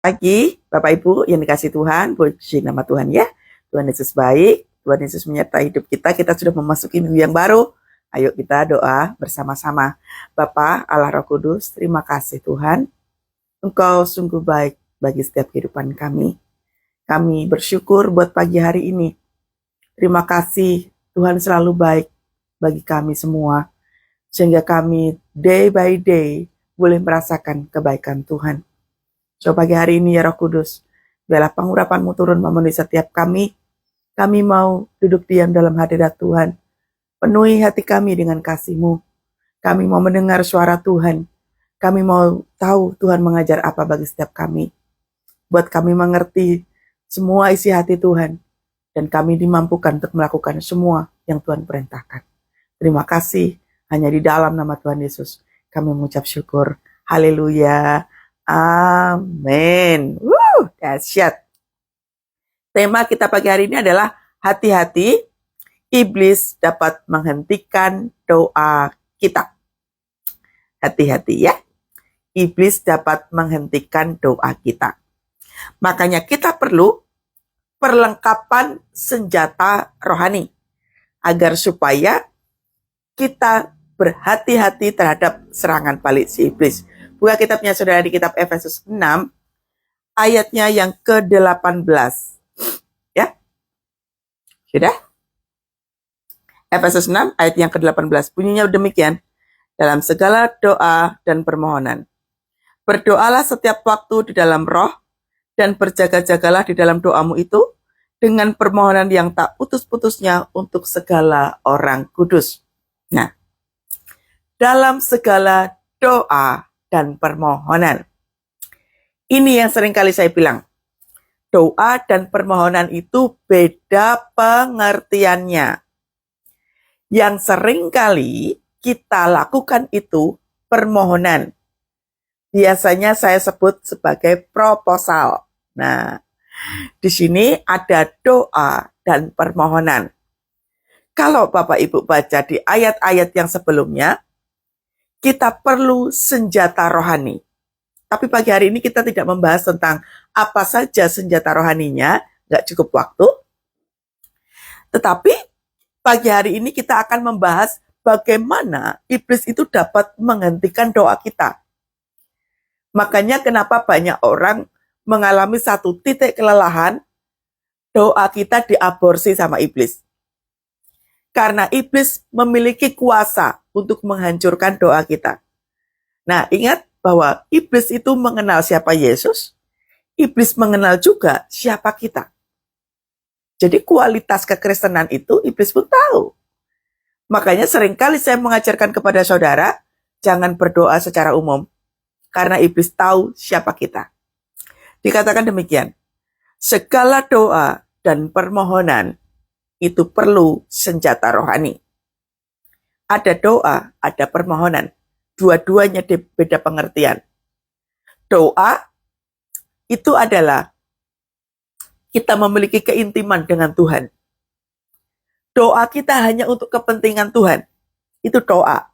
Pagi, Bapak Ibu yang dikasih Tuhan, puji nama Tuhan ya. Tuhan Yesus baik, Tuhan Yesus menyertai hidup kita. Kita sudah memasuki minggu yang baru. Ayo kita doa bersama-sama. Bapa Allah Roh Kudus, terima kasih Tuhan. Engkau sungguh baik bagi setiap kehidupan kami. Kami bersyukur buat pagi hari ini. Terima kasih Tuhan selalu baik bagi kami semua. Sehingga kami day by day boleh merasakan kebaikan Tuhan. So pagi hari ini ya Roh Kudus, biarlah pengurapan-Mu turun memenuhi setiap kami. Kami mau duduk diam dalam hadirat Tuhan. Penuhi hati kami dengan kasih-Mu. Kami mau mendengar suara Tuhan. Kami mau tahu Tuhan mengajar apa bagi setiap kami. Buat kami mengerti semua isi hati Tuhan. Dan kami dimampukan untuk melakukan semua yang Tuhan perintahkan. Terima kasih. Hanya di dalam nama Tuhan Yesus kami mengucap syukur. Haleluya. Amin. Dahsyat. Tema kita pagi hari ini adalah hati-hati, iblis dapat menghentikan doa kita. Hati-hati ya. Iblis dapat menghentikan doa kita. Makanya kita perlu perlengkapan senjata rohani agar supaya kita berhati-hati terhadap serangan balik si iblis. Buka kitabnya saudara di kitab Efesus 6, ayatnya yang ke-18. Ya, sudah? Efesus 6, ayat yang ke-18. Bunyinya demikian. Dalam segala doa dan permohonan. Berdoalah setiap waktu di dalam roh, dan berjaga-jagalah di dalam doamu itu, dengan permohonan yang tak putus-putusnya untuk segala orang kudus. Nah, dalam segala doa dan permohonan. Ini yang sering kali saya bilang. Doa dan permohonan itu beda pengertiannya. Yang sering kali kita lakukan itu permohonan. Biasanya saya sebut sebagai proposal. Nah, di sini ada doa dan permohonan. Kalau Bapak Ibu baca di ayat-ayat yang sebelumnya, kita perlu senjata rohani. Tapi pagi hari ini kita tidak membahas tentang apa saja senjata rohaninya, nggak cukup waktu. Tetapi pagi hari ini kita akan membahas bagaimana iblis itu dapat menghentikan doa kita. Makanya kenapa banyak orang mengalami satu titik kelelahan, doa kita diaborsi sama iblis. Karena iblis memiliki kuasa untuk menghancurkan doa kita. Nah, ingat bahwa iblis itu mengenal siapa Yesus, iblis mengenal juga siapa kita. Jadi kualitas kekristenan itu iblis pun tahu. Makanya seringkali saya mengajarkan kepada saudara, jangan berdoa secara umum, karena iblis tahu siapa kita. Dikatakan demikian, segala doa dan permohonan itu perlu senjata rohani. Ada doa, ada permohonan. Dua-duanya beda pengertian. Doa itu adalah kita memiliki keintiman dengan Tuhan. Doa kita hanya untuk kepentingan Tuhan. Itu doa.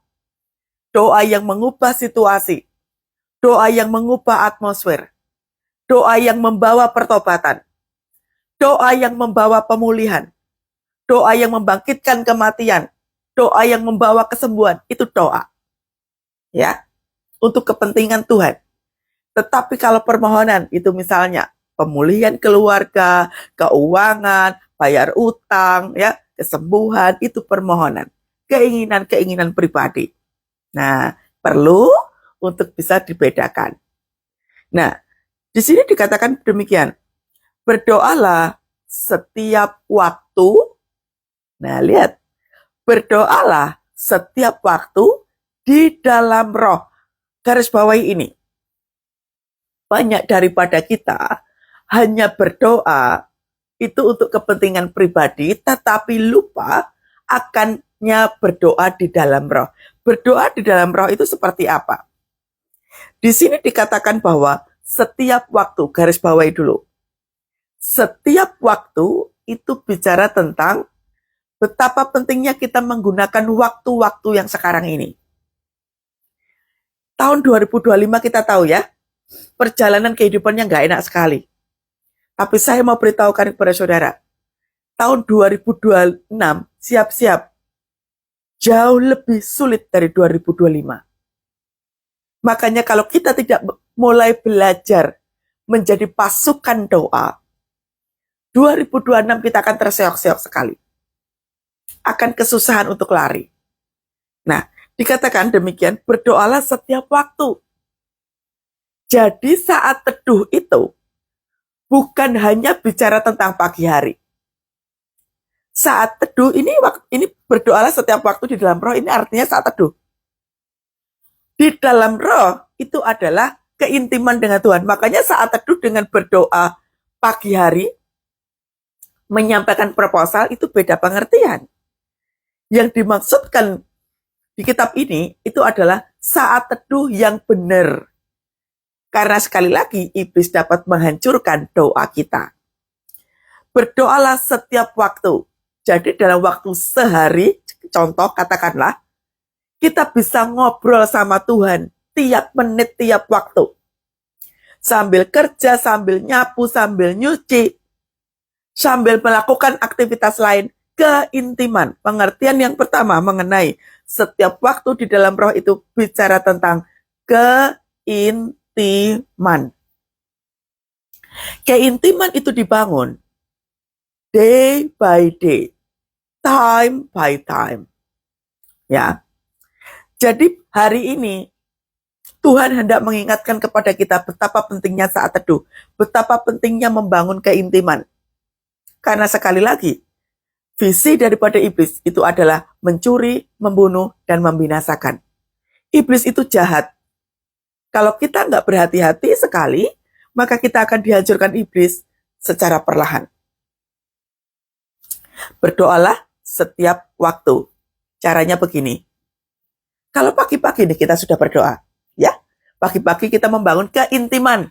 Doa yang mengubah situasi. Doa yang mengubah atmosfer. Doa yang membawa pertobatan. Doa yang membawa pemulihan. Doa yang membangkitkan kematian. Doa yang membawa kesembuhan. Itu doa. Ya, untuk kepentingan Tuhan. Tetapi kalau permohonan itu misalnya pemulihan keluarga, keuangan, bayar utang, ya, kesembuhan, itu permohonan. Keinginan-keinginan pribadi. Nah, perlu untuk bisa dibedakan. Nah, di sini dikatakan demikian. Berdoalah setiap waktu. Nah, lihat. Berdoalah setiap waktu di dalam roh. Garis bawahi ini. Banyak daripada kita hanya berdoa itu untuk kepentingan pribadi, tetapi lupa akannya berdoa di dalam roh. Berdoa di dalam roh itu seperti apa? Di sini dikatakan bahwa setiap waktu, garis bawahi dulu. Setiap waktu itu bicara tentang betapa pentingnya kita menggunakan waktu-waktu yang sekarang ini. Tahun 2025 kita tahu ya, perjalanan kehidupannya nggak enak sekali. Tapi saya mau beritahukan kepada saudara, tahun 2026 siap-siap jauh lebih sulit dari 2025. Makanya kalau kita tidak mulai belajar menjadi pasukan doa, 2026 kita akan terseok-seok sekali. Akan kesusahan untuk lari. Nah, dikatakan demikian, berdoalah setiap waktu. Jadi saat teduh itu bukan hanya bicara tentang pagi hari. Saat teduh ini berdoalah setiap waktu di dalam roh, ini artinya saat teduh. Di dalam roh itu adalah keintiman dengan Tuhan. Makanya saat teduh dengan berdoa pagi hari, menyampaikan proposal itu beda pengertian. Yang dimaksudkan di kitab ini itu adalah saat teduh yang benar. Karena sekali lagi iblis dapat menghancurkan doa kita. Berdoalah setiap waktu. Jadi dalam waktu sehari, contoh katakanlah, kita bisa ngobrol sama Tuhan tiap menit, tiap waktu. Sambil kerja, sambil nyapu, sambil nyuci, sambil melakukan aktivitas lain, keintiman. Pengertian yang pertama mengenai setiap waktu di dalam roh itu bicara tentang keintiman. Keintiman itu dibangun day by day, time by time. Ya. Jadi hari ini Tuhan hendak mengingatkan kepada kita betapa pentingnya saat teduh, betapa pentingnya membangun keintiman. Karena sekali lagi, visi daripada iblis itu adalah mencuri, membunuh, dan membinasakan. Iblis itu jahat. Kalau kita nggak berhati-hati sekali, maka kita akan dihancurkan iblis secara perlahan. Berdoalah setiap waktu. Caranya begini. Kalau pagi-pagi nih kita sudah berdoa, ya, pagi-pagi kita membangun keintiman.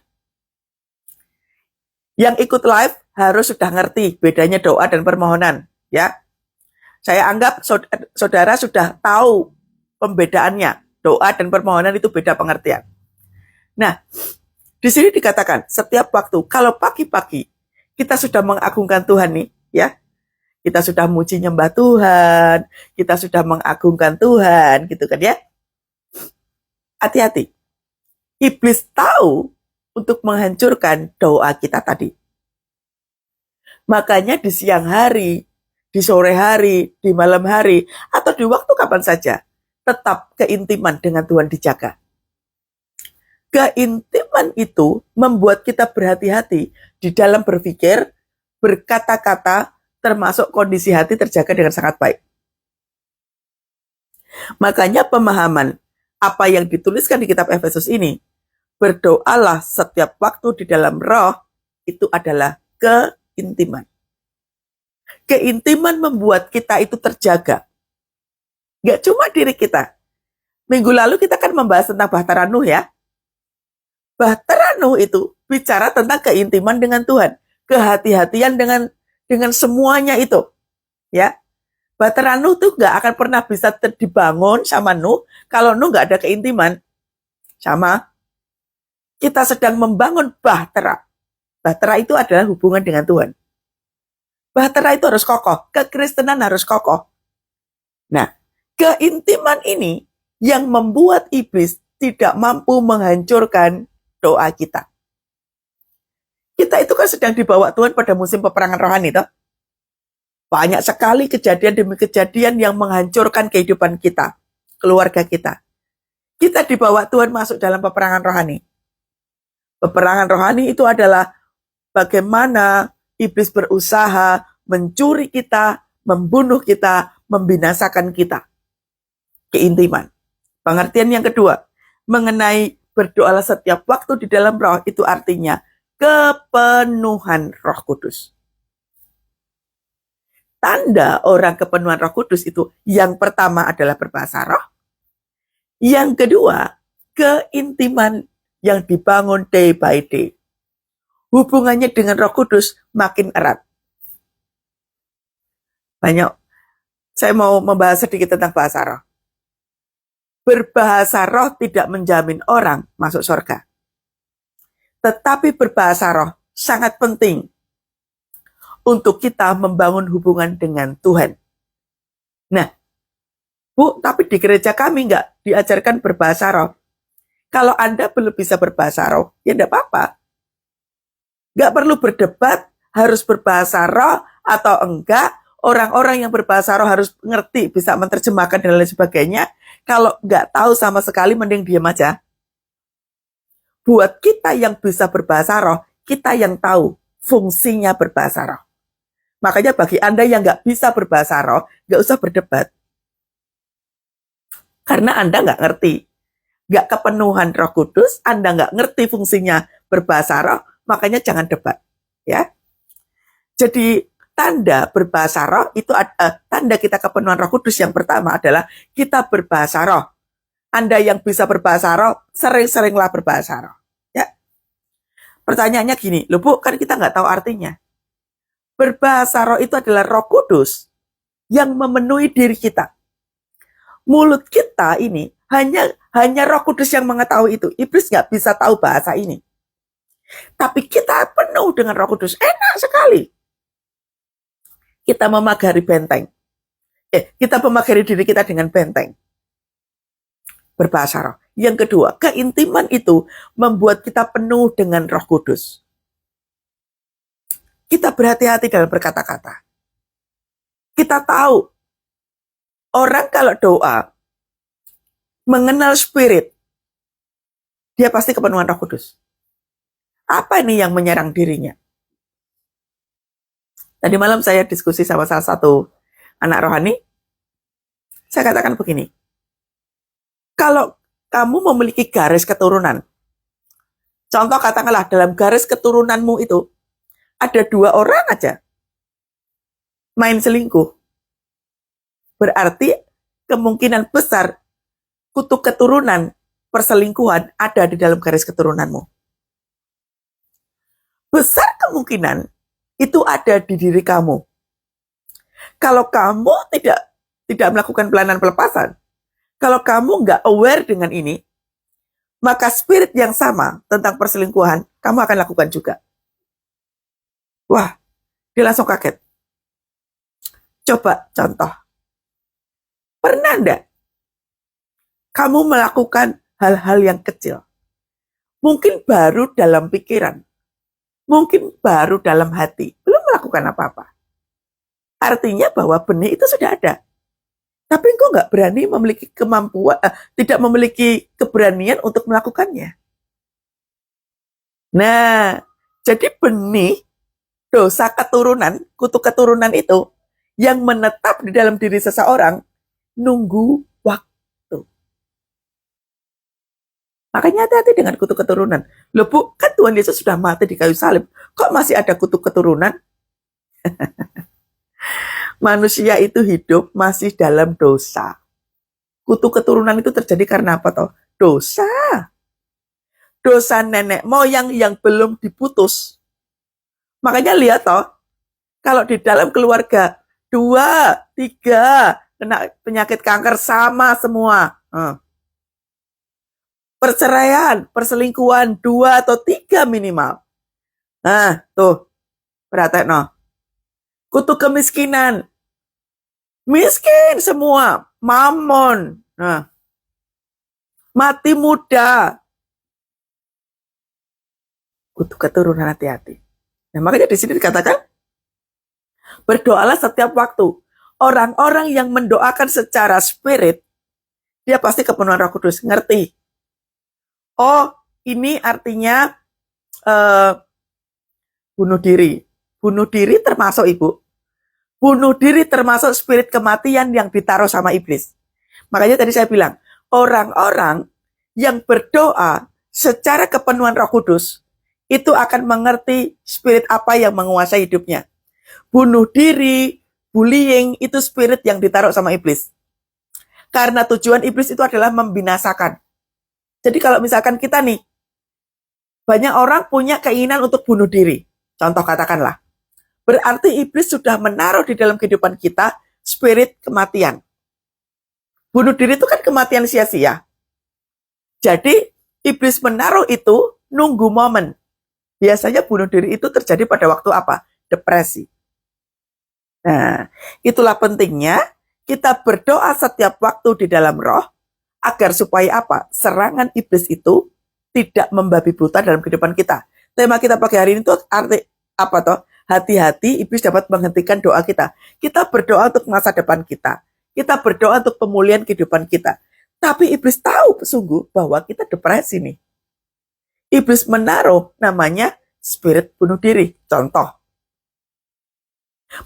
Yang ikut live harus sudah ngerti bedanya doa dan permohonan, ya. Saya anggap saudara sudah tahu pembedaannya. Doa dan permohonan itu beda pengertian. Nah, di sini dikatakan setiap waktu, kalau pagi-pagi kita sudah mengagungkan Tuhan nih, ya. Kita sudah muji nyembah Tuhan, kita sudah mengagungkan Tuhan, gitu kan ya. Hati-hati. Iblis tahu untuk menghancurkan doa kita tadi. Makanya di siang hari, di sore hari, di malam hari, atau di waktu kapan saja, tetap keintiman dengan Tuhan dijaga. Keintiman itu membuat kita berhati-hati di dalam berpikir, berkata-kata, termasuk kondisi hati terjaga dengan sangat baik. Makanya pemahaman apa yang dituliskan di kitab Efesus ini, berdoalah setiap waktu di dalam roh, itu adalah keintiman. Keintiman membuat kita itu terjaga. Gak cuma diri kita. Minggu lalu kita kan membahas tentang Bahtera Nuh ya. Bahtera Nuh itu bicara tentang keintiman dengan Tuhan. Kehati-hatian dengan semuanya itu, ya. Bahtera Nuh tuh nggak akan pernah bisa dibangun sama Nuh kalau Nuh nggak ada keintiman. Sama, kita sedang membangun bahtera. Bahtera itu adalah hubungan dengan Tuhan. Bahtera itu harus kokoh, kekristenan harus kokoh. Nah, keintiman ini yang membuat iblis tidak mampu menghancurkan doa kita. Kita itu kan sedang dibawa Tuhan pada musim peperangan rohani, toh. Banyak sekali kejadian demi kejadian yang menghancurkan kehidupan kita, keluarga kita. Kita dibawa Tuhan masuk dalam peperangan rohani. Peperangan rohani itu adalah bagaimana iblis berusaha mencuri kita, membunuh kita, membinasakan kita. Keintiman. Pengertian yang kedua, mengenai berdoalah setiap waktu di dalam roh, itu artinya kepenuhan Roh Kudus. Tanda orang kepenuhan Roh Kudus itu yang pertama adalah berbahasa roh. Yang kedua, keintiman yang dibangun day by day. Hubungannya dengan Roh Kudus makin erat. Banyak. Saya mau membahas sedikit tentang bahasa roh. Berbahasa roh tidak menjamin orang masuk surga. Tetapi berbahasa roh sangat penting untuk kita membangun hubungan dengan Tuhan. Nah, Bu, tapi di gereja kami nggak diajarkan berbahasa roh. Kalau Anda belum bisa berbahasa roh, ya enggak apa-apa. Nggak perlu berdebat, harus berbahasa roh atau enggak. Orang-orang yang berbahasa roh harus ngerti, bisa menerjemahkan dan lain sebagainya. Kalau nggak tahu sama sekali, mending diam aja. Buat kita yang bisa berbahasa roh, kita yang tahu fungsinya berbahasa roh. Makanya bagi Anda yang nggak bisa berbahasa roh, nggak usah berdebat. Karena Anda nggak ngerti. Nggak kepenuhan Roh Kudus, Anda nggak ngerti fungsinya berbahasa roh, makanya jangan debat. Ya. Jadi tanda berbahasa roh itu tanda kita kepenuhan Roh Kudus yang pertama adalah kita berbahasa roh. Anda yang bisa berbahasa roh, sering-seringlah berbahasa roh. Ya. Pertanyaannya gini, loh Bu, kan kita nggak tahu artinya. Berbahasa roh itu adalah Roh Kudus yang memenuhi diri kita. Mulut kita ini hanya Roh Kudus yang mengetahui itu. Iblis nggak bisa tahu bahasa ini. Tapi kita penuh dengan Roh Kudus. Enak sekali. Kita memagari benteng. Kita memagari diri kita dengan benteng. Berbahasa roh. Yang kedua, keintiman itu membuat kita penuh dengan Roh Kudus. Kita berhati-hati dalam berkata-kata. Kita tahu, orang kalau doa, mengenal spirit, dia pasti kepenuhan Roh Kudus. Apa ini yang menyerang dirinya? Tadi malam saya diskusi sama salah satu anak rohani. Saya katakan begini. Kalau kamu memiliki garis keturunan, contoh katakanlah dalam garis keturunanmu itu, ada 2 orang aja main selingkuh. Berarti kemungkinan besar kutuk keturunan perselingkuhan ada di dalam garis keturunanmu. Besar kemungkinan itu ada di diri kamu. Kalau kamu tidak melakukan pelayanan pelepasan, kalau kamu nggak aware dengan ini, maka spirit yang sama tentang perselingkuhan, kamu akan lakukan juga. Wah, dia langsung kaget. Coba contoh. Pernah enggak kamu melakukan hal-hal yang kecil? Mungkin baru dalam pikiran. Mungkin baru dalam hati. Belum melakukan apa-apa. Artinya bahwa benih itu sudah ada. Tapi engkau nggak berani memiliki kemampuan, tidak memiliki keberanian untuk melakukannya. Nah, jadi benih dosa keturunan, kutuk keturunan itu, yang menetap di dalam diri seseorang, nunggu waktu. Makanya hati-hati dengan kutuk keturunan. Loh Bu, kan Tuhan Yesus sudah mati di kayu salib. Kok masih ada kutuk keturunan? Manusia itu hidup masih dalam dosa. Kutuk keturunan itu terjadi karena apa toh? Dosa. Dosa nenek moyang yang belum diputus. Makanya lihat toh, kalau di dalam keluarga 2, 3 kena penyakit kanker sama semua. Perceraian, perselingkuhan 2 atau 3 minimal. Nah, tuh. Perhatiin no. Kutuk kemiskinan. Miskin semua, mamon. Nah. Mati muda. Kutuk keturunan, hati-hati. Nah, makanya di sini dikatakan berdoalah setiap waktu. Orang-orang yang mendoakan secara spirit, dia pasti kepenuhan Roh Kudus, ngerti. Oh, ini artinya bunuh diri. Bunuh diri termasuk Ibu. Bunuh diri termasuk spirit kematian yang ditaruh sama iblis. Makanya tadi saya bilang, orang-orang yang berdoa secara kepenuhan Roh Kudus, itu akan mengerti spirit apa yang menguasai hidupnya. Bunuh diri, bullying, itu spirit yang ditaruh sama iblis. Karena tujuan iblis itu adalah membinasakan. Jadi kalau misalkan kita nih, banyak orang punya keinginan untuk bunuh diri. Contoh katakanlah. Berarti iblis sudah menaruh di dalam kehidupan kita spirit kematian. Bunuh diri itu kan kematian sia-sia. Jadi iblis menaruh itu nunggu momen. Biasanya bunuh diri itu terjadi pada waktu apa? Depresi. Nah, itulah pentingnya kita berdoa setiap waktu di dalam roh, agar supaya apa? Serangan iblis itu tidak membabi buta dalam kehidupan kita. Tema kita pagi hari ini tuh arti apa toh? Hati-hati iblis dapat menghentikan doa kita. Kita berdoa untuk masa depan kita. Kita berdoa untuk pemulihan kehidupan kita. Tapi iblis tahu sungguh bahwa kita depresi nih. Iblis menaruh namanya spirit bunuh diri. Contoh.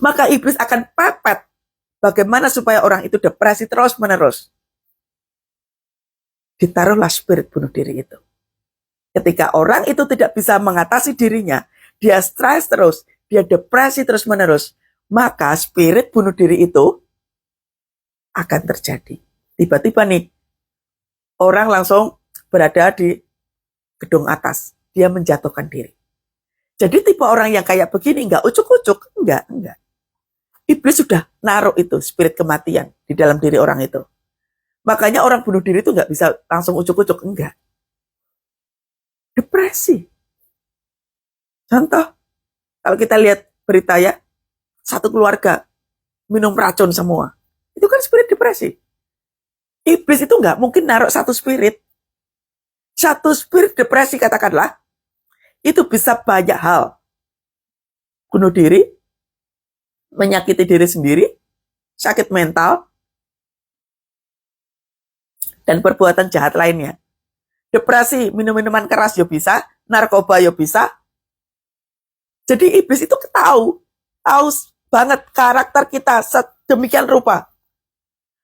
Maka iblis akan pepet bagaimana supaya orang itu depresi terus-menerus. Ditaruhlah spirit bunuh diri itu. Ketika orang itu tidak bisa mengatasi dirinya, dia stres terus, dia depresi terus-menerus, maka spirit bunuh diri itu akan terjadi. Tiba-tiba nih, orang langsung berada di gedung atas. Dia menjatuhkan diri. Jadi tipe orang yang kayak begini, enggak ucuk-ucuk. Enggak. Iblis sudah naruh itu, spirit kematian di dalam diri orang itu. Makanya orang bunuh diri itu enggak bisa langsung ucuk-ucuk. Enggak. Depresi. Contoh, kalau kita lihat berita ya, satu keluarga minum racun semua. Itu kan spirit depresi. Iblis itu enggak mungkin naruh satu spirit. Satu spirit depresi katakanlah, itu bisa banyak hal. Bunuh diri, menyakiti diri sendiri, sakit mental, dan perbuatan jahat lainnya. Depresi, minum-minuman keras ya bisa, narkoba ya bisa. Jadi iblis itu tahu banget karakter kita sedemikian rupa.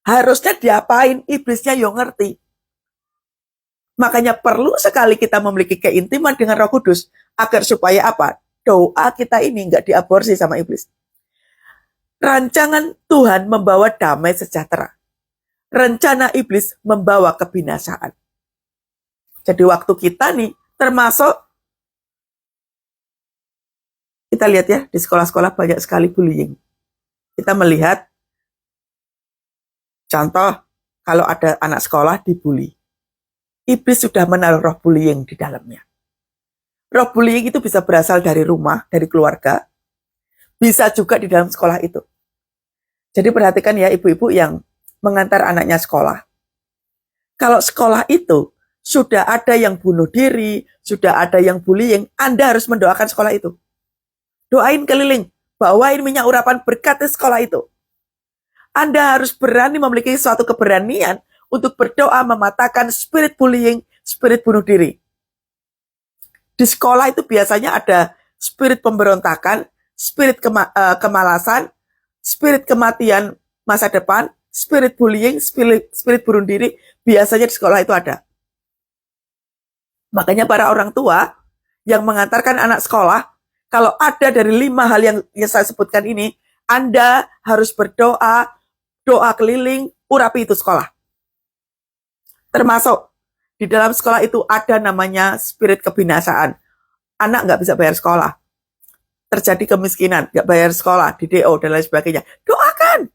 Harusnya diapain, iblisnya yo ngerti. Makanya perlu sekali kita memiliki keintiman dengan Roh Kudus agar supaya apa? Doa kita ini nggak diaborsi sama iblis. Rancangan Tuhan membawa damai sejahtera. Rencana iblis membawa kebinasaan. Jadi waktu kita nih, termasuk kita lihat ya, di sekolah-sekolah banyak sekali bullying. Kita melihat, contoh, kalau ada anak sekolah dibully. Iblis sudah menaruh roh bullying di dalamnya. Roh bullying itu bisa berasal dari rumah, dari keluarga. Bisa juga di dalam sekolah itu. Jadi perhatikan ya ibu-ibu yang mengantar anaknya sekolah. Kalau sekolah itu sudah ada yang bunuh diri, sudah ada yang bullying, Anda harus mendoakan sekolah itu. Doain keliling, bawain minyak urapan berkat di sekolah itu. Anda harus berani memiliki suatu keberanian untuk berdoa mematahkan spirit bullying, spirit bunuh diri. Di sekolah itu biasanya ada spirit pemberontakan, spirit kemalasan, spirit kematian masa depan, spirit bullying, spirit bunuh diri, biasanya di sekolah itu ada. Makanya para orang tua yang mengantarkan anak sekolah, kalau ada dari 5 hal yang saya sebutkan ini, Anda harus berdoa, doa keliling, urapi itu sekolah. Termasuk di dalam sekolah itu ada namanya spirit kebinasaan. Anak nggak bisa bayar sekolah. Terjadi kemiskinan, nggak bayar sekolah, di DO, dan lain sebagainya. Doakan.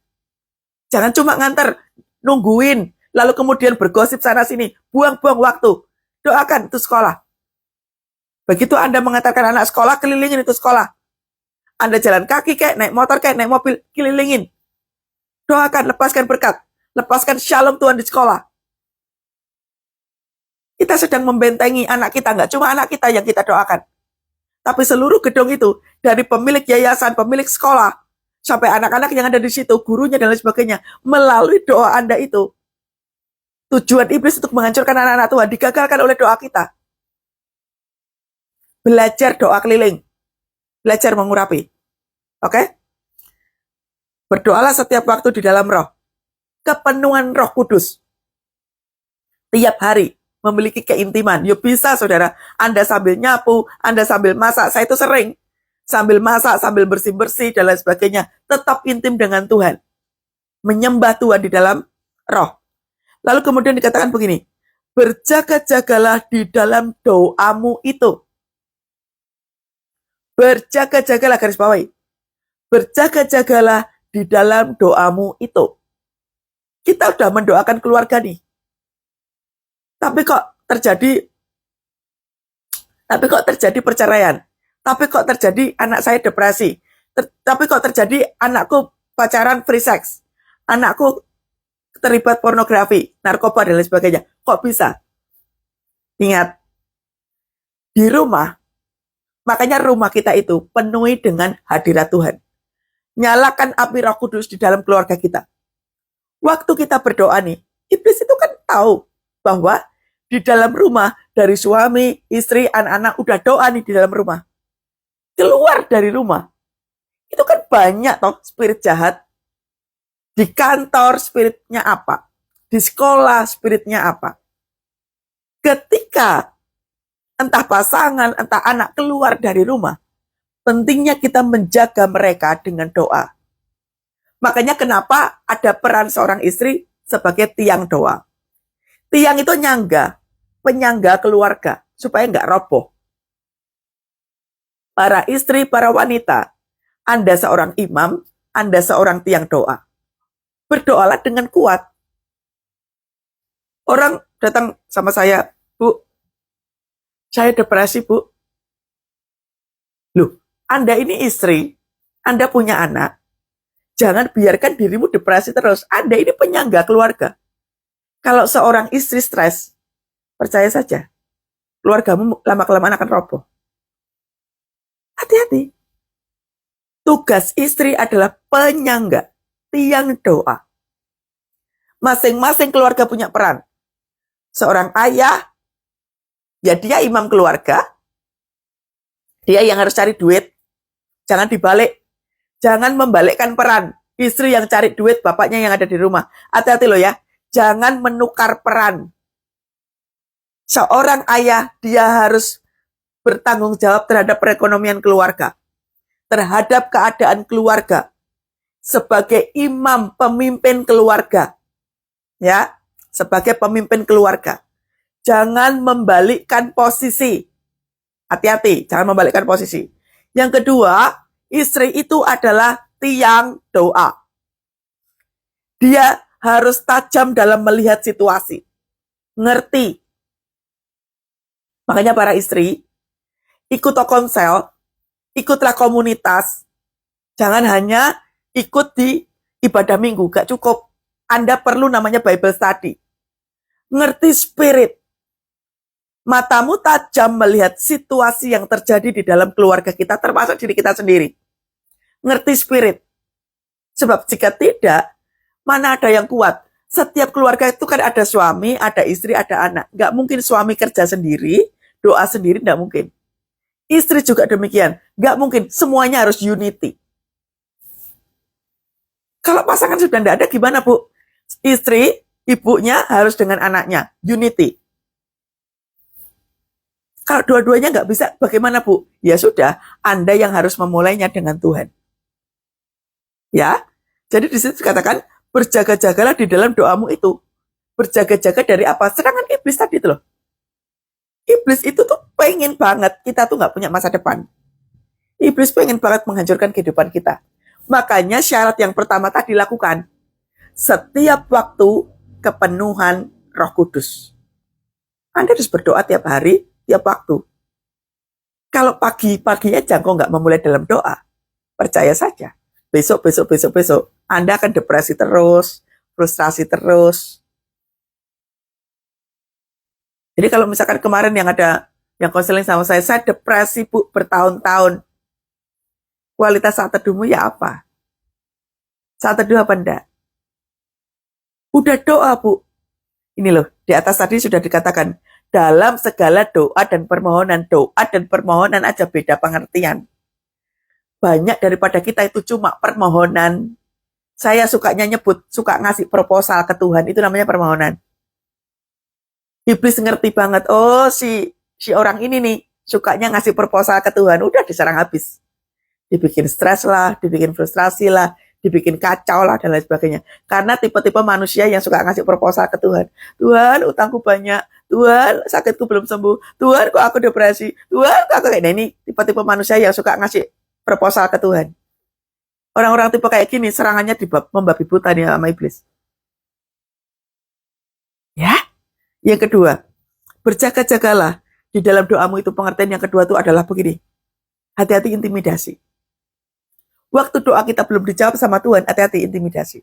Jangan cuma nganter, nungguin, lalu kemudian bergosip sana-sini, buang-buang waktu. Doakan itu sekolah. Begitu Anda mengantarkan anak sekolah, kelilingin itu sekolah. Anda jalan kaki kayak, naik motor kayak, naik mobil, kelilingin. Doakan, lepaskan berkat. Lepaskan shalom Tuhan di sekolah. Kita sedang membentengi anak kita, nggak cuma anak kita yang kita doakan. Tapi seluruh gedung itu, dari pemilik yayasan, pemilik sekolah, sampai anak-anak yang ada di situ, gurunya dan lain sebagainya, melalui doa Anda itu, tujuan iblis untuk menghancurkan anak-anak Tuhan digagalkan oleh doa kita. Belajar doa keliling. Belajar mengurapi. Oke? Berdoalah setiap waktu di dalam roh. Kepenuhan Roh Kudus. Tiap hari memiliki keintiman. Yuk bisa saudara. Anda sambil nyapu, Anda sambil masak. Saya itu sering. Sambil masak, sambil bersih-bersih dan lain sebagainya. Tetap intim dengan Tuhan. Menyembah Tuhan di dalam roh. Lalu kemudian dikatakan begini. Berjaga-jagalah di dalam doamu itu. Berjaga-jagalah, garis bawahi. Berjaga-jagalah di dalam doamu itu. Kita sudah mendoakan keluarga nih. Tapi kok terjadi Tapi kok terjadi perceraian? Tapi kok terjadi anak saya depresi? Tapi kok terjadi anakku pacaran free sex? Anakku terlibat pornografi, narkoba, dan lain sebagainya. Kok bisa? Ingat, di rumah, makanya rumah kita itu penuhi dengan hadirat Tuhan. Nyalakan api Roh Kudus di dalam keluarga kita. Waktu kita berdoa nih, iblis itu kan tahu bahwa di dalam rumah, dari suami, istri, anak-anak, udah doa nih di dalam rumah. Keluar dari rumah, itu kan banyak toh spirit jahat. Di kantor spiritnya apa? Di sekolah spiritnya apa? Ketika entah pasangan, entah anak keluar dari rumah, pentingnya kita menjaga mereka dengan doa. Makanya kenapa ada peran seorang istri sebagai tiang doa. Tiang itu penyangga keluarga, supaya nggak roboh. Para istri, para wanita, Anda seorang imam, Anda seorang tiang doa. Berdoalah dengan kuat. Orang datang sama saya, Bu, saya depresi, Bu. Loh, Anda ini istri, Anda punya anak, jangan biarkan dirimu depresi terus. Anda ini penyangga keluarga. Kalau seorang istri stres, percaya saja, keluargamu lama-kelamaan akan roboh. Hati-hati. Tugas istri adalah penyangga, tiang doa. Masing-masing keluarga punya peran. Seorang ayah, ya dia imam keluarga, dia yang harus cari duit. Jangan dibalik. Jangan membalikkan peran. Istri yang cari duit, bapaknya yang ada di rumah. Hati-hati loh ya. Jangan menukar peran. Seorang ayah, dia harus bertanggung jawab terhadap perekonomian keluarga, terhadap keadaan keluarga, sebagai imam pemimpin keluarga, ya, sebagai pemimpin keluarga. Jangan membalikkan posisi. Hati-hati, jangan membalikkan posisi. Yang kedua, istri itu adalah tiang doa. Dia harus tajam dalam melihat situasi, ngerti. Makanya para istri, ikut konsel, ikutlah komunitas. Jangan hanya ikut di ibadah minggu, gak cukup. Anda perlu namanya Bible study. Ngerti spirit. Matamu tajam melihat situasi yang terjadi di dalam keluarga kita, termasuk diri kita sendiri. Ngerti spirit. Sebab jika tidak, mana ada yang kuat? Setiap keluarga itu kan ada suami, ada istri, ada anak. Gak mungkin suami kerja sendiri, doa sendiri, gak mungkin. Istri juga demikian. Gak mungkin. Semuanya harus unity. Kalau pasangan sudah tidak ada, gimana, Bu? Istri, ibunya harus dengan anaknya. Unity. Kalau dua-duanya nggak bisa, bagaimana, Bu? Ya sudah, Anda yang harus memulainya dengan Tuhan. Ya, jadi di situ dikatakan, berjaga-jagalah di dalam doamu itu. Berjaga-jaga dari apa? Serangan iblis tadi itu loh. Iblis itu tuh pengen banget kita tuh nggak punya masa depan. Iblis pengen banget menghancurkan kehidupan kita. Makanya syarat yang pertama tadi lakukan. Setiap waktu kepenuhan Roh Kudus. Anda harus berdoa tiap hari, tiap waktu. Kalau pagi aja kok nggak memulai dalam doa, percaya saja. Besok, Anda akan depresi terus, frustrasi terus. Jadi kalau misalkan kemarin yang konseling sama saya depresi, Bu, bertahun-tahun. Kualitas saat teduhmu ya apa? Saat teduh apa enggak? Udah doa, Bu. Ini loh, di atas tadi sudah dikatakan, dalam segala doa dan permohonan aja beda pengertian. Banyak daripada kita itu cuma permohonan. Saya suka ngasih proposal ke Tuhan, itu namanya permohonan. Iblis ngerti banget, oh si orang ini nih, sukanya ngasih proposal ke Tuhan, udah diserang habis. Dibikin stres lah, dibikin frustrasi lah, dibikin kacau lah, dan lain sebagainya. Karena tipe-tipe manusia yang suka ngasih proposal ke Tuhan. Tuhan, utangku banyak. Tuhan, sakitku belum sembuh. Tuhan, kok aku depresi. Tuhan, kok aku kayak ini. Tipe-tipe manusia yang suka ngasih proposal ke Tuhan. Orang-orang tipe kayak gini, serangannya membabi buta nih sama iblis. Ya. Yang kedua, berjaga-jagalah Di dalam doamu itu pengertian yang kedua itu adalah begini. Hati-hati intimidasi. Waktu doa kita belum dijawab sama Tuhan, hati-hati intimidasi.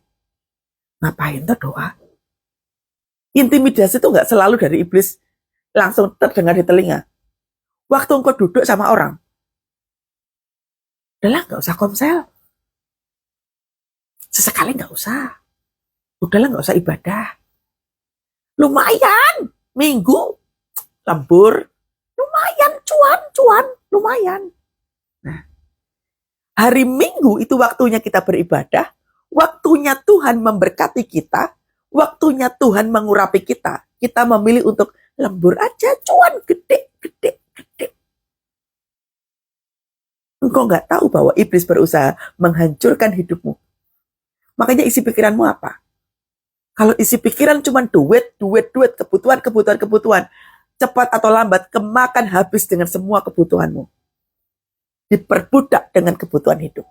Ngapain tuh doa? Intimidasi itu nggak selalu dari iblis langsung terdengar di telinga. Waktu engkau duduk sama orang, udahlah nggak usah komsel. Sesekali nggak usah. Udahlah nggak usah ibadah. Lumayan, minggu, lembur. Lumayan, cuan, lumayan. Nah, hari Minggu itu waktunya kita beribadah, waktunya Tuhan memberkati kita, waktunya Tuhan mengurapi kita. Kita memilih untuk lembur aja, cuan gede. Engkau nggak tahu bahwa iblis berusaha menghancurkan hidupmu. Makanya isi pikiranmu apa? Kalau isi pikiran cuma duit, kebutuhan, cepat atau lambat kemakan habis dengan semua kebutuhanmu. Diperbudak dengan kebutuhan hidup.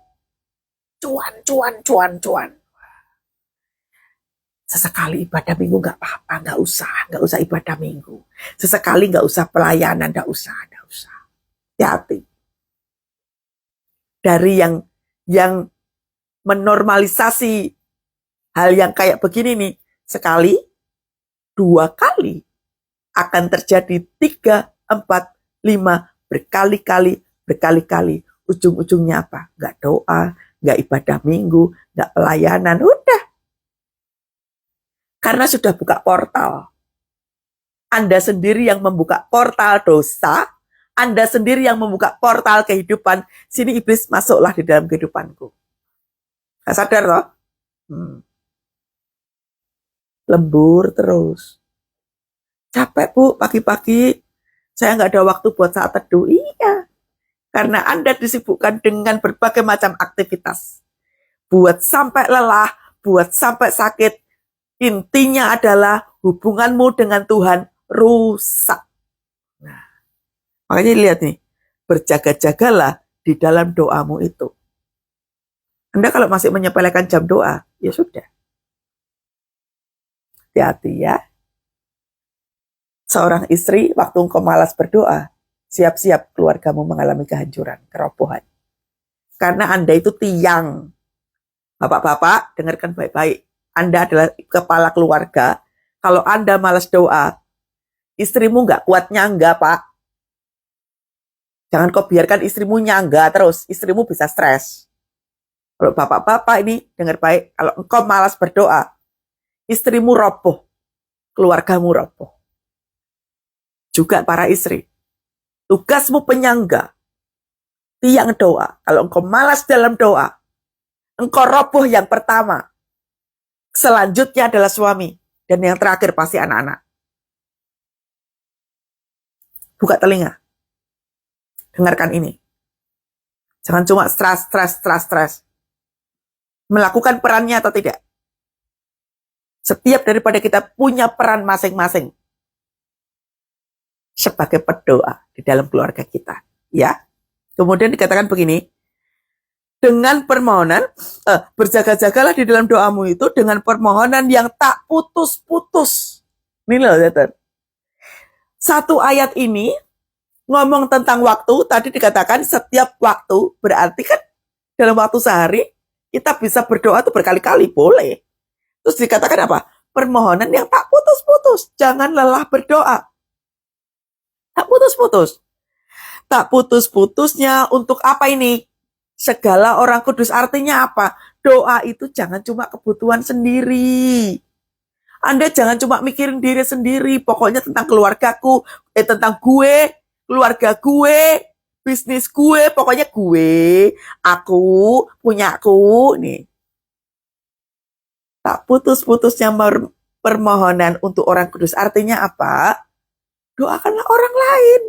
Cuan. Sesekali ibadah minggu nggak apa-apa, nggak usah ibadah minggu. Sesekali nggak usah pelayanan, nggak usah. Hati-hati. Dari yang menormalisasi hal yang kayak begini nih, sekali, 2 kali, akan terjadi 3, 4, 5, berkali-kali. Ujung-ujungnya apa? Nggak doa, nggak ibadah minggu, nggak pelayanan, udah. Karena sudah buka portal. Anda sendiri yang membuka portal dosa, Anda sendiri yang membuka portal kehidupan. Sini iblis masuklah di dalam kehidupanku. Nggak sadar loh? Lembur terus. Capek Bu, pagi-pagi saya nggak ada waktu buat saat teduh. Iya, karena Anda disibukkan dengan berbagai macam aktivitas. Buat sampai lelah, buat sampai sakit. Intinya adalah hubunganmu dengan Tuhan rusak. Nah, makanya lihat nih, berjaga-jagalah di dalam doamu itu. Anda kalau masih menyepelekan jam doa, ya sudah. Hati-hati ya. Seorang istri, waktu engkau malas berdoa, siap-siap keluargamu mengalami kehancuran, kerobohan. Karena Anda itu tiang. Bapak-bapak, dengarkan baik-baik. Anda adalah kepala keluarga. Kalau Anda malas doa, istrimu nggak kuat nyangga, Pak. Jangan kau biarkan istrimu nyangga terus. Istrimu bisa stres. Kalau bapak-bapak ini, dengar baik. Kalau engkau malas berdoa, istrimu roboh. Keluargamu roboh. Juga para istri. Tugasmu penyangga. Tiang doa. Kalau engkau malas dalam doa, engkau roboh yang pertama. Selanjutnya adalah suami. Dan yang terakhir pasti anak-anak. Buka telinga. Dengarkan ini. Jangan cuma stres. Melakukan perannya atau tidak. Setiap daripada kita punya peran masing-masing. Sebagai pendoa di dalam keluarga kita. Ya. Kemudian dikatakan begini. Dengan permohonan, berjaga-jagalah di dalam doamu itu dengan permohonan yang tak putus-putus. Ini loh, satu ayat ini ngomong tentang waktu, tadi dikatakan setiap waktu, berarti kan dalam waktu sehari, kita bisa berdoa tuh berkali-kali, boleh. Terus dikatakan apa? Permohonan yang tak putus-putus. Jangan lelah berdoa. Tak putus-putus. Tak putus-putusnya untuk apa ini? Segala orang kudus, artinya apa? Doa itu jangan cuma kebutuhan sendiri. Anda jangan cuma mikirin diri sendiri. Pokoknya tentang keluargaku, tentang gue, keluarga gue, bisnis gue, pokoknya gue, aku, punyaku. Nih. Tak putus-putusnya permohonan untuk orang kudus. Artinya apa? Doakanlah orang lain.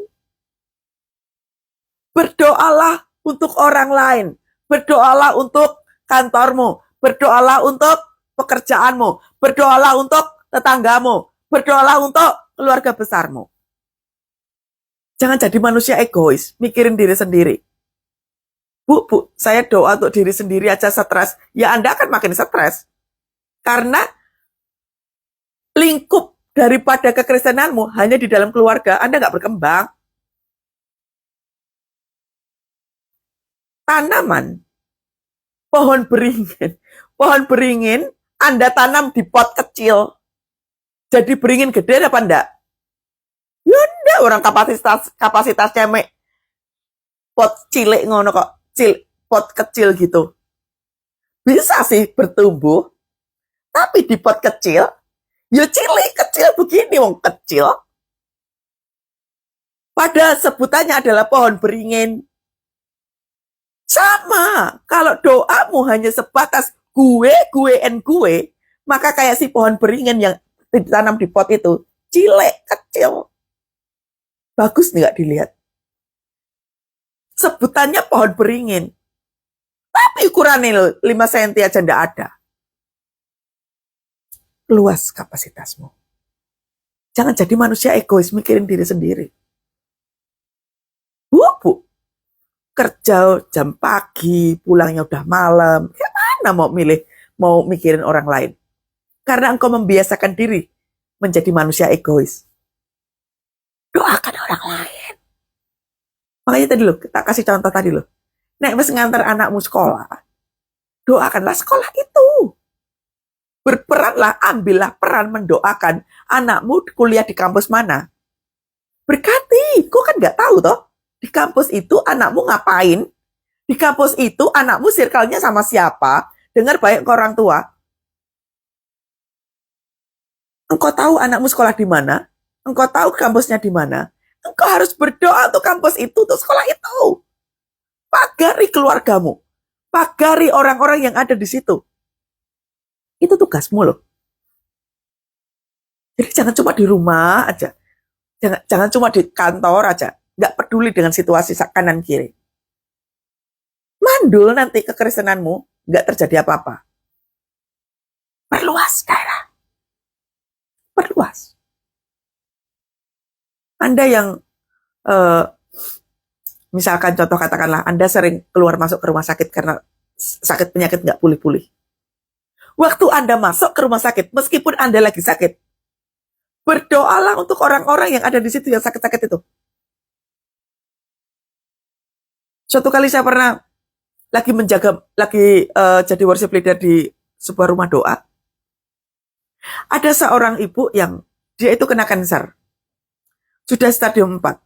Berdoalah untuk orang lain. Berdoalah untuk kantormu. Berdoalah untuk pekerjaanmu. Berdoalah untuk tetanggamu. Berdoalah untuk keluarga besarmu. Jangan jadi manusia egois. Mikirin diri sendiri. Bu, saya doa untuk diri sendiri aja stres. Ya Anda akan makin stres. Karena lingkup daripada kekristenanmu hanya di dalam keluarga. Anda nggak berkembang. tanaman, pohon beringin Anda tanam di pot kecil, jadi beringin gede apa enggak? Ya enggak, orang kapasitas cemek pot cilik ngono kok, pot kecil gitu. Bisa sih bertumbuh, tapi di pot kecil, ya cilik kecil begini, wong kecil. Padahal sebutannya adalah pohon beringin. Sama, kalau doamu hanya sebatas gue, maka kayak si pohon beringin yang ditanam di pot itu, cilik, kecil. Bagus nggak dilihat? Sebutannya pohon beringin. Tapi ukurannya 5 cm aja nggak ada. Luas kapasitasmu. Jangan jadi manusia egois, mikirin diri sendiri. Bu, kerja jam pagi, pulangnya udah malam. Gimana mau mikirin orang lain? Karena engkau membiasakan diri menjadi manusia egois. Doakan orang lain. Makanya tadi loh, kita kasih contoh tadi loh. Nek wis ngantar anakmu sekolah, doakanlah sekolah itu. Berperanlah, ambillah peran mendoakan anakmu kuliah di kampus mana. Berkati, kok kan nggak tahu toh. Di kampus itu anakmu ngapain? Di kampus itu anakmu circle-nya sama siapa? Dengar baik ke orang tua. Engkau tahu anakmu sekolah di mana? Engkau tahu kampusnya di mana? Engkau harus berdoa untuk kampus itu, untuk sekolah itu. Pagari keluargamu. Pagari orang-orang yang ada di situ. Itu tugasmu loh. Jadi jangan cuma di rumah aja. Jangan cuma di kantor aja. Nggak peduli dengan situasi kanan kiri. Mandul nanti kekristenanmu, nggak terjadi apa-apa. Perluas daerah. Perluas. Anda yang misalkan contoh katakanlah Anda sering keluar masuk ke rumah sakit karena sakit penyakit nggak pulih-pulih. Waktu Anda masuk ke rumah sakit, meskipun Anda lagi sakit, berdoalah untuk orang-orang yang ada di situ yang sakit-sakit itu. Suatu kali saya pernah lagi jadi worship leader di sebuah rumah doa. Ada seorang ibu yang dia itu kena kanker. Sudah stadium 4.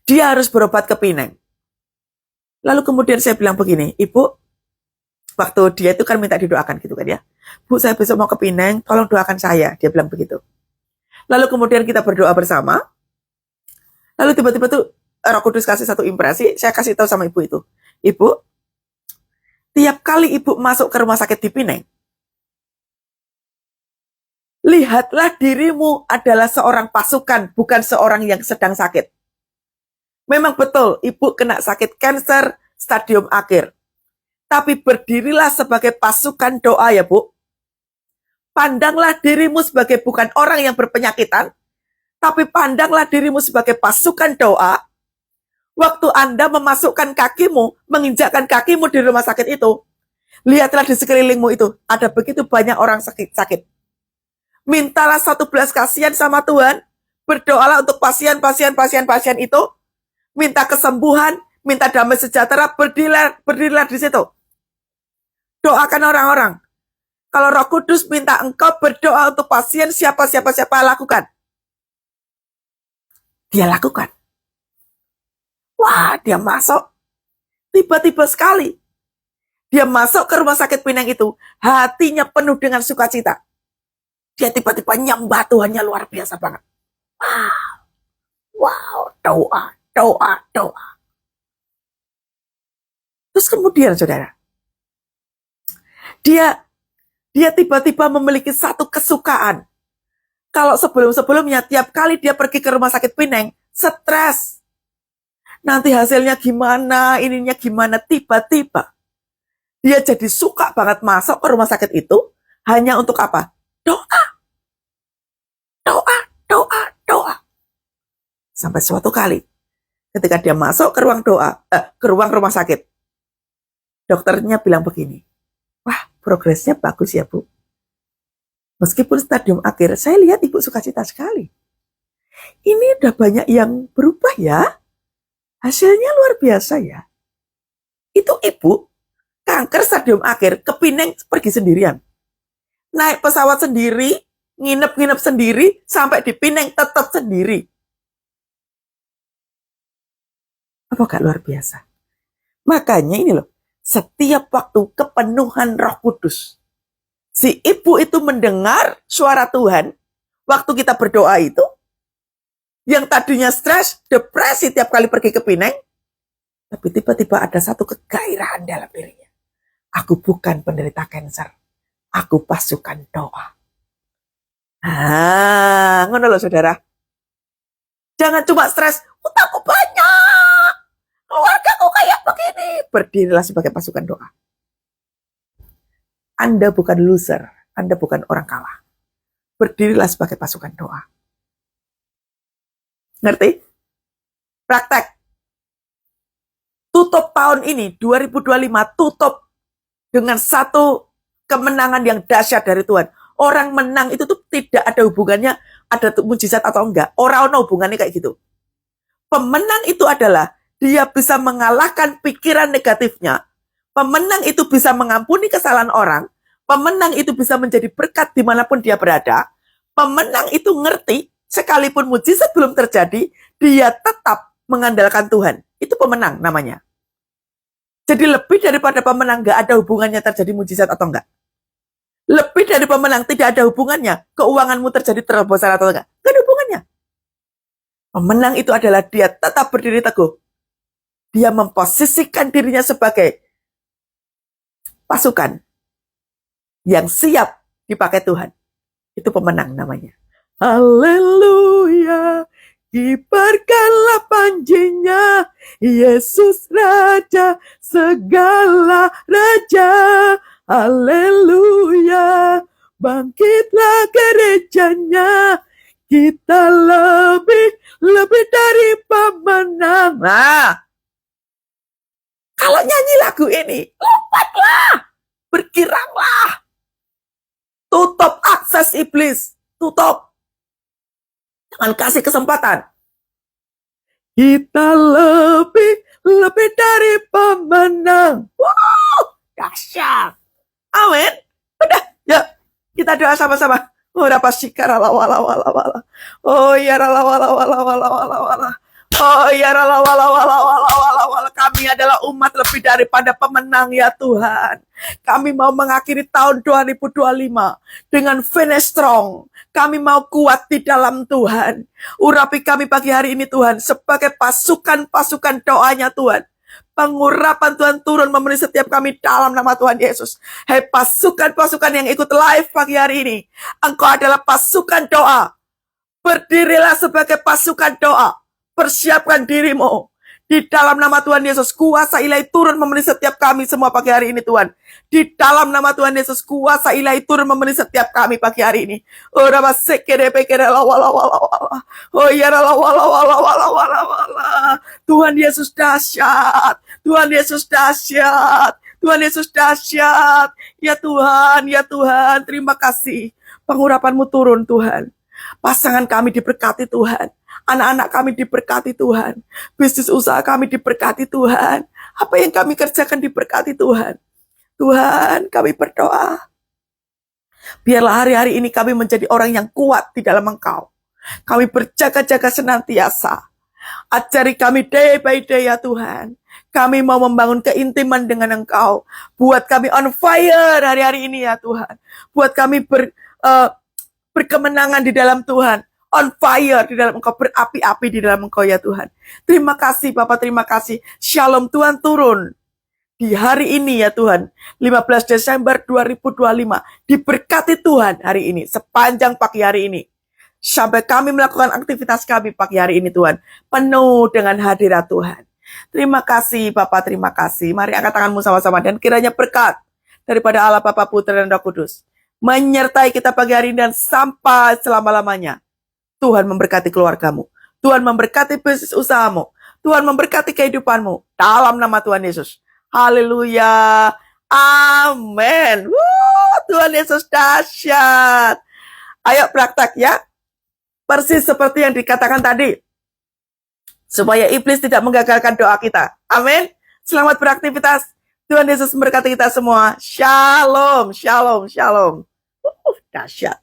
Dia harus berobat ke Pineng. Lalu kemudian saya bilang begini, Ibu, waktu dia itu kan minta didoakan gitu kan ya. Bu, saya besok mau ke Pineng, tolong doakan saya. Dia bilang begitu. Lalu kemudian kita berdoa bersama. Lalu tiba-tiba tuh Roh Kudus kasih satu impresi, saya kasih tahu sama ibu itu. Ibu, tiap kali ibu masuk ke rumah sakit di Pineng, lihatlah dirimu adalah seorang pasukan, bukan seorang yang sedang sakit. Memang betul, ibu kena sakit kanker stadium akhir. Tapi berdirilah sebagai pasukan doa ya Bu. Pandanglah dirimu sebagai bukan orang yang berpenyakitan, tapi pandanglah dirimu sebagai pasukan doa. Waktu Anda memasukkan kakimu, menginjakkan kakimu di rumah sakit itu, lihatlah di sekelilingmu itu, ada begitu banyak orang sakit. Mintalah satu belas kasihan sama Tuhan, berdoalah untuk pasien itu, minta kesembuhan, minta damai sejahtera, berdirilah di situ. Doakan orang-orang. Kalau Roh Kudus minta engkau berdoa untuk pasien siapa lakukan. Dia lakukan. Wah, dia masuk. Tiba-tiba sekali. Dia masuk ke rumah sakit Pinang itu. Hatinya penuh dengan sukacita. Dia tiba-tiba nyembah Tuhannya luar biasa banget. Wow, doa. Terus kemudian saudara. Dia tiba-tiba memiliki satu kesukaan. Kalau sebelum-sebelumnya tiap kali dia pergi ke rumah sakit Pinang, stres. Nanti hasilnya gimana, ininya gimana, tiba-tiba. Dia jadi suka banget masuk ke rumah sakit itu, hanya untuk apa? Doa. Sampai suatu kali, ketika dia masuk ke ruang ke ruang rumah sakit, dokternya bilang begini, wah progresnya bagus ya Bu. Meskipun stadium akhir, saya lihat Ibu sukacita sekali. Ini udah banyak yang berubah ya. Hasilnya luar biasa ya. Itu ibu, kanker stadium akhir, ke Pineng pergi sendirian. Naik pesawat sendiri, nginep-nginep sendiri, sampai di Pineng tetap sendiri. Apa gak luar biasa? Makanya ini loh, setiap waktu kepenuhan Roh Kudus. Si ibu itu mendengar suara Tuhan, waktu kita berdoa itu, yang tadinya stres, depresi tiap kali pergi ke Pineng, tapi tiba-tiba ada satu kegairahan dalam dirinya. Aku bukan penderita kanker, aku pasukan doa. Ngono loh saudara. Jangan cuma stres, utangku banyak, keluargaku kayak begini. Berdirilah sebagai pasukan doa. Anda bukan loser, Anda bukan orang kalah. Berdirilah sebagai pasukan doa. Ngerti? Praktek. Tutup tahun ini, 2025, tutup dengan satu kemenangan yang dahsyat dari Tuhan. Orang menang itu tuh tidak ada hubungannya, ada mujizat atau enggak. Orang hubungannya kayak gitu. Pemenang itu adalah dia bisa mengalahkan pikiran negatifnya. Pemenang itu bisa mengampuni kesalahan orang. Pemenang itu bisa menjadi berkat dimanapun dia berada. Pemenang itu ngerti, sekalipun mujizat belum terjadi, dia tetap mengandalkan Tuhan. Itu pemenang namanya. Jadi lebih daripada pemenang gak ada hubungannya terjadi mujizat atau enggak. Lebih dari pemenang tidak ada hubungannya keuanganmu terjadi terobosan atau enggak. Gak ada hubungannya. Pemenang itu adalah dia tetap berdiri teguh. Dia memposisikan dirinya sebagai pasukan yang siap dipakai Tuhan. Itu pemenang namanya. Haleluya, kibarkanlah panjinya, Yesus Raja segala raja. Haleluya, bangkitlah gerejanya, kita lebih dari pemenang. Nah, kalau nyanyi lagu ini, lompatlah, bergiranglah, tutup akses iblis, tutup. Jangan kasih kesempatan. Kita lebih dari pemenang. Wow, dahsyat. Amin. Udah, yuk kita doa sama-sama. Oh, dapat sikara wala. Oh, ya wala. Oh, ya wala. Kami adalah umat lebih daripada pemenang ya Tuhan. Kami mau mengakhiri tahun 2025 dengan finish strong. Kami mau kuat di dalam Tuhan. Urapi kami pagi hari ini Tuhan sebagai pasukan-pasukan doanya Tuhan. Pengurapan Tuhan turun memenuhi setiap kami dalam nama Tuhan Yesus. Hai pasukan-pasukan yang ikut live pagi hari ini. Engkau adalah pasukan doa. Berdirilah sebagai pasukan doa. Persiapkan dirimu. Di dalam nama Tuhan Yesus, kuasa ilahi turun memenuhi setiap kami semua pagi hari ini Tuhan. Di dalam nama Tuhan Yesus, kuasa ilahi turun memenuhi setiap kami pagi hari ini. Oh, Tuhan Yesus dahsyat. Tuhan Yesus dahsyat. Tuhan Yesus dahsyat. Ya Tuhan, terima kasih. Pengurapan-Mu turun Tuhan. Pasangan kami diberkati Tuhan. Anak-anak kami diberkati Tuhan. Bisnis usaha kami diberkati Tuhan. Apa yang kami kerjakan diberkati Tuhan. Tuhan, kami berdoa. Biarlah hari-hari ini kami menjadi orang yang kuat di dalam Engkau. Kami berjaga-jaga senantiasa. Ajari kami day by day ya Tuhan. Kami mau membangun keintiman dengan Engkau. Buat kami on fire hari-hari ini ya Tuhan. Buat kami berkemenangan di dalam Tuhan. On fire di dalam Engkau, berapi-api di dalam Engkau ya Tuhan. Terima kasih Bapak, terima kasih. Shalom Tuhan turun di hari ini ya Tuhan. 15 Desember 2025. Diberkati Tuhan hari ini, sepanjang pagi hari ini. Sampai kami melakukan aktivitas kami pagi hari ini Tuhan. Penuh dengan hadirat Tuhan. Terima kasih Bapak, terima kasih. Mari angkat tanganmu sama-sama dan kiranya berkat daripada Allah Bapa, Putra dan Roh Kudus menyertai kita pagi hari ini dan sampai selama-lamanya. Tuhan memberkati keluargamu. Tuhan memberkati bisnis usahamu. Tuhan memberkati kehidupanmu. Dalam nama Tuhan Yesus. Haleluya. Amin. Tuhan Yesus dahsyat. Ayo praktek ya. Persis seperti yang dikatakan tadi. Supaya iblis tidak menggagalkan doa kita. Amin. Selamat beraktivitas. Tuhan Yesus memberkati kita semua. Shalom, shalom, shalom. Dahsyat.